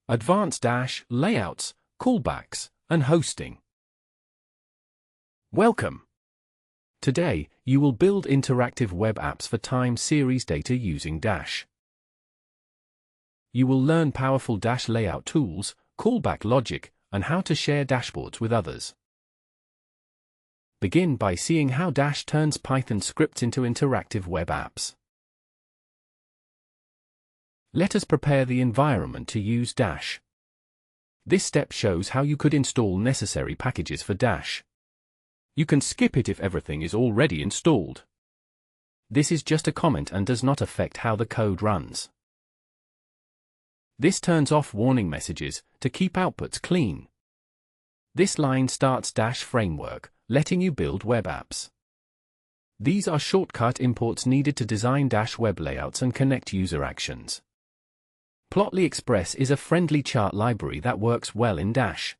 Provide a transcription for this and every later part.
Advanced layouts, callbacks, and hosting. Welcome. Today, you will build interactive web apps for time series data using Dash. You will learn powerful Dash layout tools, callback logic, and how to share dashboards with others. Begin by seeing how Dash turns Python scripts into interactive web apps. Let us prepare the environment to use Dash. This step shows how you could install necessary packages for Dash. You can skip it if everything is already installed. This is just a comment and does not affect how the code runs. This turns off warning messages to keep outputs clean. This line starts Dash framework, letting you build web apps. These are shortcut imports needed to design Dash web layouts and connect user actions. Plotly Express is a friendly chart library that works well in Dash.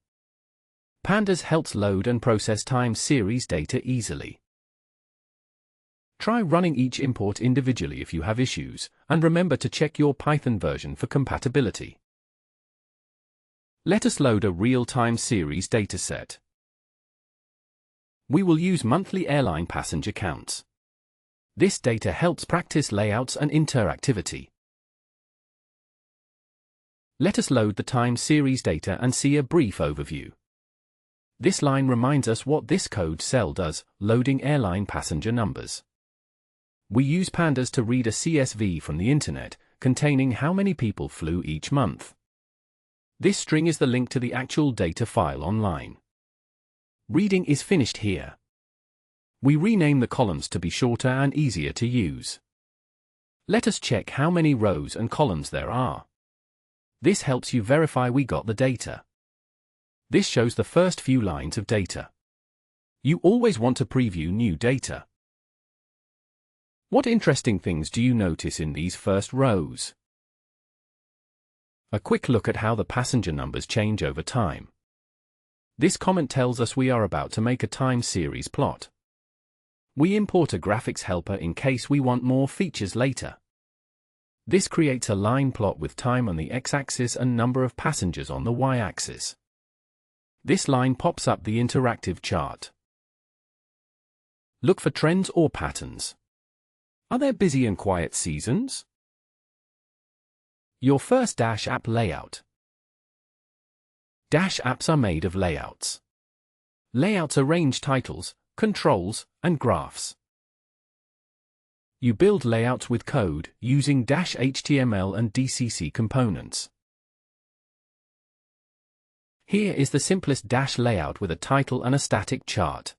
Pandas helps load and process time series data easily. Try running each import individually if you have issues, and remember to check your Python version for compatibility. Let us load a real-time series dataset. We will use monthly airline passenger counts. This data helps practice layouts and interactivity. Let us load the time series data and see a brief overview. This line reminds us what this code cell does, loading airline passenger numbers. We use pandas to read a CSV from the internet, containing how many people flew each month. This string is the link to the actual data file online. Reading is finished here. We rename the columns to be shorter and easier to use. Let us check how many rows and columns there are. This helps you verify we got the data. This shows the first few lines of data. You always want to preview new data. What interesting things do you notice in these first rows? A quick look at how the passenger numbers change over time. This comment tells us we are about to make a time series plot. We import a graphics helper in case we want more features later. This creates a line plot with time on the x-axis and number of passengers on the y-axis. This line pops up the interactive chart. Look for trends or patterns. Are there busy and quiet seasons? Your first Dash app layout. Dash apps are made of layouts. Layouts arrange titles, controls, and graphs. You build layouts with code using Dash HTML and DCC components. Here is the simplest Dash layout with a title and a static chart.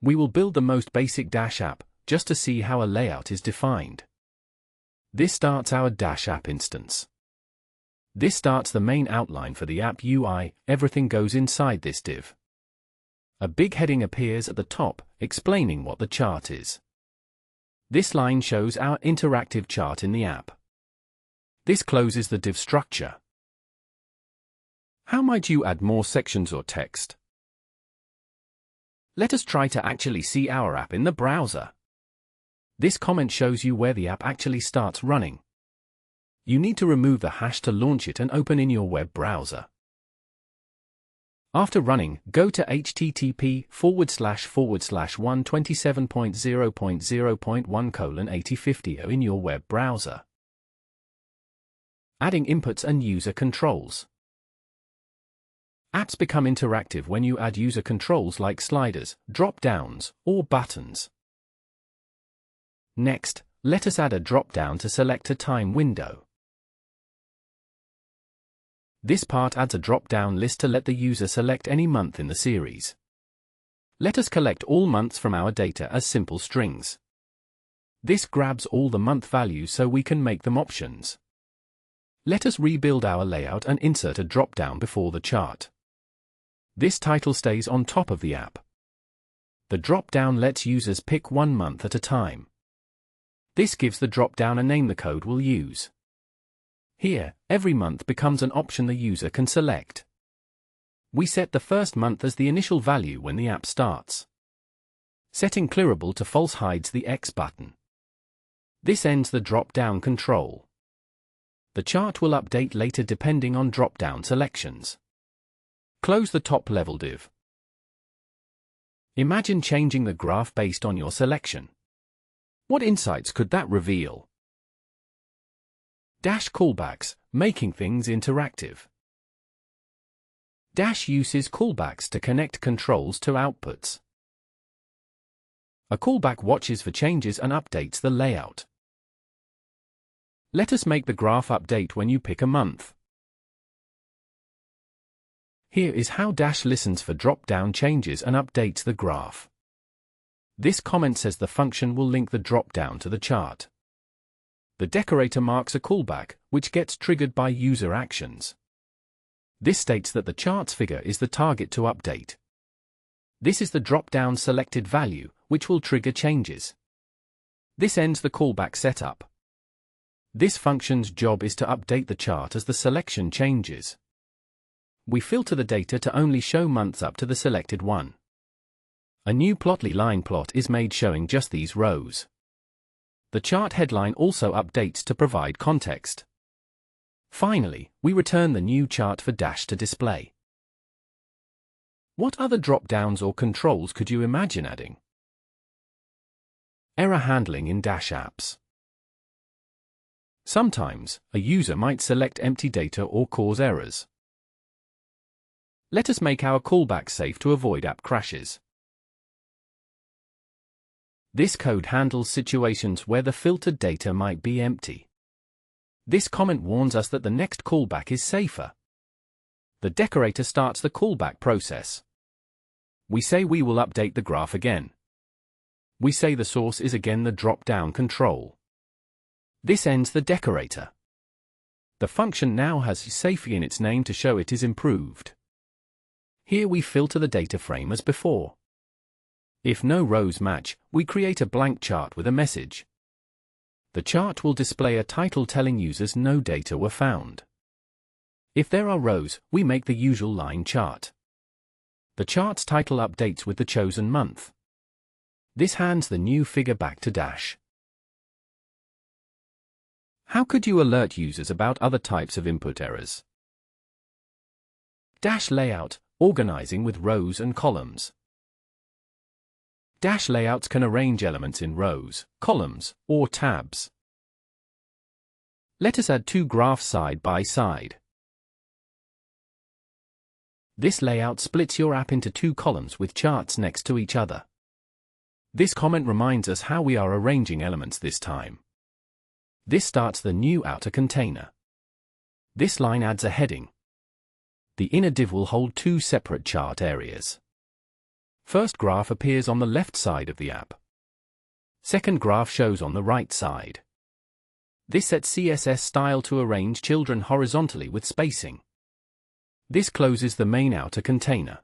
We will build the most basic Dash app, just to see how a layout is defined. This starts our Dash app instance. This starts the main outline for the app UI, everything goes inside this div. A big heading appears at the top, explaining what the chart is. This line shows our interactive chart in the app. This closes the div structure. How might you add more sections or text? Let us try to actually see our app in the browser. This comment shows you where the app actually starts running. You need to remove the hash to launch it and open in your web browser. After running, go to http://127.0.0.1:8050 in your web browser. Adding inputs and user controls. Apps become interactive when you add user controls like sliders, drop-downs, or buttons. Next, let us add a drop-down to select a time window. This part adds a drop-down list to let the user select any month in the series. Let us collect all months from our data as simple strings. This grabs all the month values so we can make them options. Let us rebuild our layout and insert a drop-down before the chart. This title stays on top of the app. The drop-down lets users pick one month at a time. This gives the drop-down a name the code will use. Here, every month becomes an option the user can select. We set the first month as the initial value when the app starts. Setting clearable to false hides the X button. This ends the drop-down control. The chart will update later depending on drop-down selections. Close the top-level div. Imagine changing the graph based on your selection. What insights could that reveal? Dash callbacks, making things interactive. Dash uses callbacks to connect controls to outputs. A callback watches for changes and updates the layout. Let us make the graph update when you pick a month. Here is how Dash listens for drop-down changes and updates the graph. This comment says the function will link the drop-down to the chart. The decorator marks a callback, which gets triggered by user actions. This states that the chart's figure is the target to update. This is the drop-down selected value, which will trigger changes. This ends the callback setup. This function's job is to update the chart as the selection changes. We filter the data to only show months up to the selected one. A new plotly line plot is made showing just these rows. The chart headline also updates to provide context. Finally, we return the new chart for Dash to display. What other drop-downs or controls could you imagine adding? Error handling in Dash apps. Sometimes, a user might select empty data or cause errors. Let us make our callback safe to avoid app crashes. This code handles situations where the filtered data might be empty. This comment warns us that the next callback is safer. The decorator starts the callback process. We say we will update the graph again. We say the source is again the drop-down control. This ends the decorator. The function now has safe in its name to show it is improved. Here we filter the data frame as before. If no rows match, we create a blank chart with a message. The chart will display a title telling users no data were found. If there are rows, we make the usual line chart. The chart's title updates with the chosen month. This hands the new figure back to Dash. How could you alert users about other types of input errors? Dash layout, organizing with rows and columns. Dash layouts can arrange elements in rows, columns, or tabs. Let us add two graphs side by side. This layout splits your app into two columns with charts next to each other. This comment reminds us how we are arranging elements this time. This starts the new outer container. This line adds a heading. The inner div will hold two separate chart areas. First graph appears on the left side of the app. Second graph shows on the right side. This sets CSS style to arrange children horizontally with spacing. This closes the main outer container.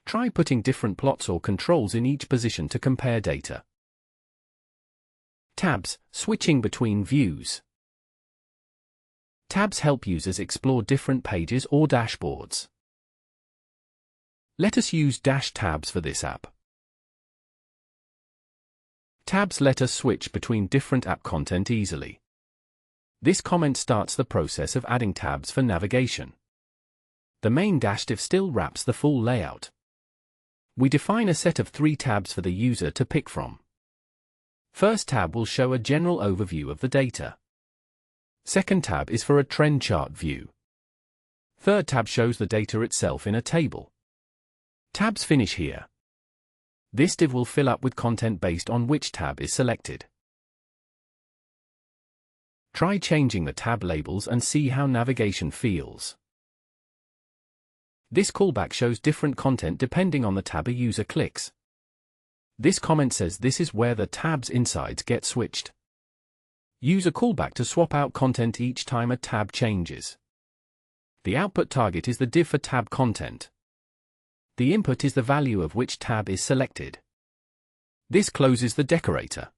Try putting different plots or controls in each position to compare data. Tabs, switching between views. Tabs help users explore different pages or dashboards. Let us use Dash tabs for this app. Tabs let us switch between different app content easily. This comment starts the process of adding tabs for navigation. The main Dash div still wraps the full layout. We define a set of 3 tabs for the user to pick from. First tab will show a general overview of the data. Second tab is for a trend chart view. Third tab shows the data itself in a table. Tabs finish here. This div will fill up with content based on which tab is selected. Try changing the tab labels and see how navigation feels. This callback shows different content depending on the tab a user clicks. This comment says this is where the tab's insides get switched. Use a callback to swap out content each time a tab changes. The output target is the div for tab content. The input is the value of which tab is selected. This closes the decorator.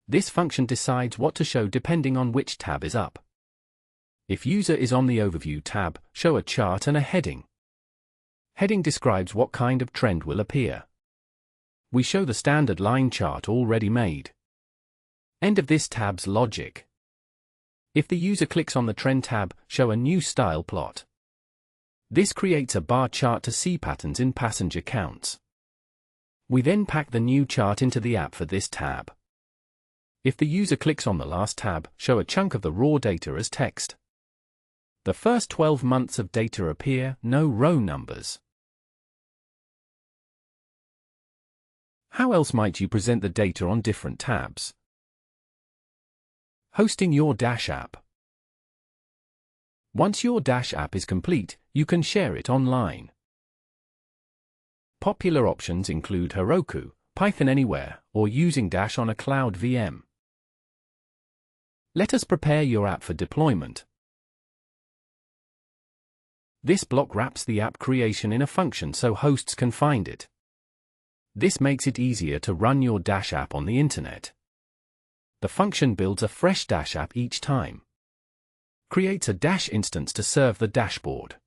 This function decides what to show depending on which tab is up. If user is on the Overview tab, show a chart and a heading. Heading describes what kind of trend will appear. We show the standard line chart already made. End of this tab's logic. If the user clicks on the Trend tab, show a new style plot. This creates a bar chart to see patterns in passenger counts. We then pack the new chart into the app for this tab. If the user clicks on the last tab, show a chunk of the raw data as text. The first 12 months of data appear, no row numbers. How else might you present the data on different tabs? Hosting your Dash app. Once your Dash app is complete, you can share it online. Popular options include Heroku, Python Anywhere, or using Dash on a cloud VM. Let us prepare your app for deployment. This block wraps the app creation in a function so hosts can find it. This makes it easier to run your Dash app on the internet. The function builds a fresh Dash app each time. Creates a Dash instance to serve the dashboard.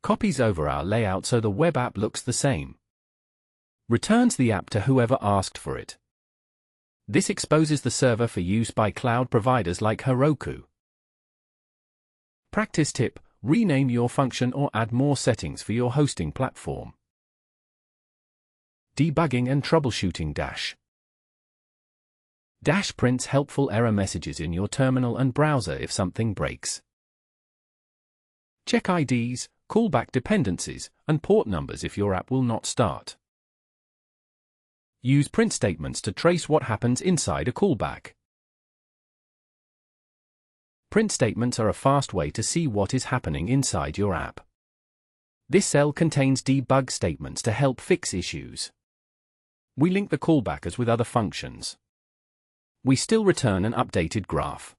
Copies over our layout so the web app looks the same. Returns the app to whoever asked for it. This exposes the server for use by cloud providers like Heroku. Practice tip: rename your function or add more settings for your hosting platform. Debugging and troubleshooting Dash. Dash prints helpful error messages in your terminal and browser if something breaks. Check IDs, callback dependencies, and port numbers if your app will not start. Use print statements to trace what happens inside a callback. Print statements are a fast way to see what is happening inside your app. This cell contains debug statements to help fix issues. We link the callbackers with other functions. We still return an updated graph.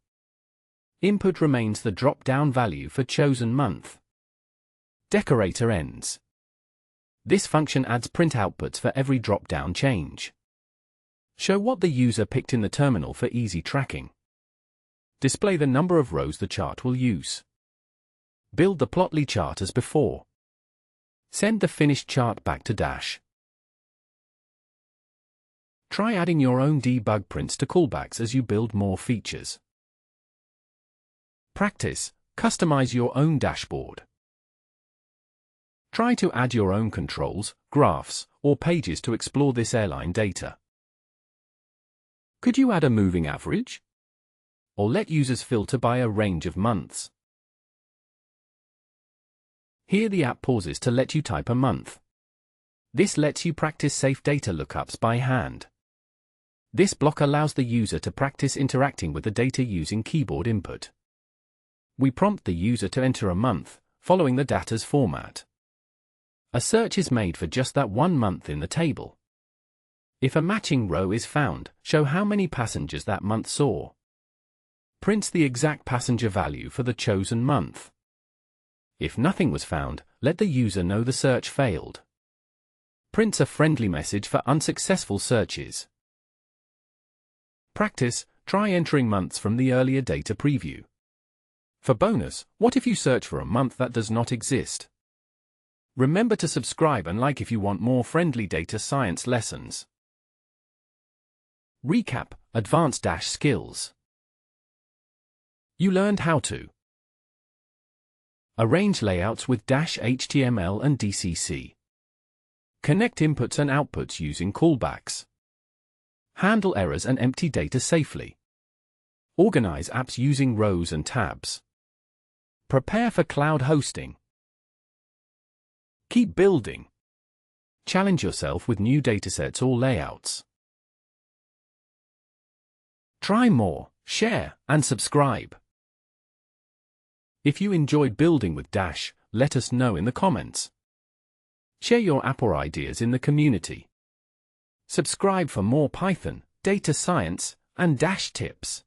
Input remains the drop-down value for chosen month. Decorator ends. This function adds print outputs for every drop-down change. Show what the user picked in the terminal for easy tracking. Display the number of rows the chart will use. Build the Plotly chart as before. Send the finished chart back to Dash. Try adding your own debug prints to callbacks as you build more features. Practice: customize your own dashboard. Try to add your own controls, graphs, or pages to explore this airline data. Could you add a moving average? Or let users filter by a range of months? Here the app pauses to let you type a month. This lets you practice safe data lookups by hand. This block allows the user to practice interacting with the data using keyboard input. We prompt the user to enter a month, following the data's format. A search is made for just that one month in the table. If a matching row is found, show how many passengers that month saw. Prints the exact passenger value for the chosen month. If nothing was found, let the user know the search failed. Prints a friendly message for unsuccessful searches. Practice: try entering months from the earlier data preview. For bonus, what if you search for a month that does not exist? Remember to subscribe and like if you want more friendly data science lessons. Recap: advanced Dash skills. You learned how to arrange layouts with Dash HTML and DCC. Connect inputs and outputs using callbacks. Handle errors and empty data safely. Organize apps using rows and tabs. Prepare for cloud hosting. Keep building. Challenge yourself with new datasets or layouts. Try more, share, and subscribe. If you enjoyed building with Dash, let us know in the comments. Share your app or ideas in the community. Subscribe for more Python, data science, and Dash tips.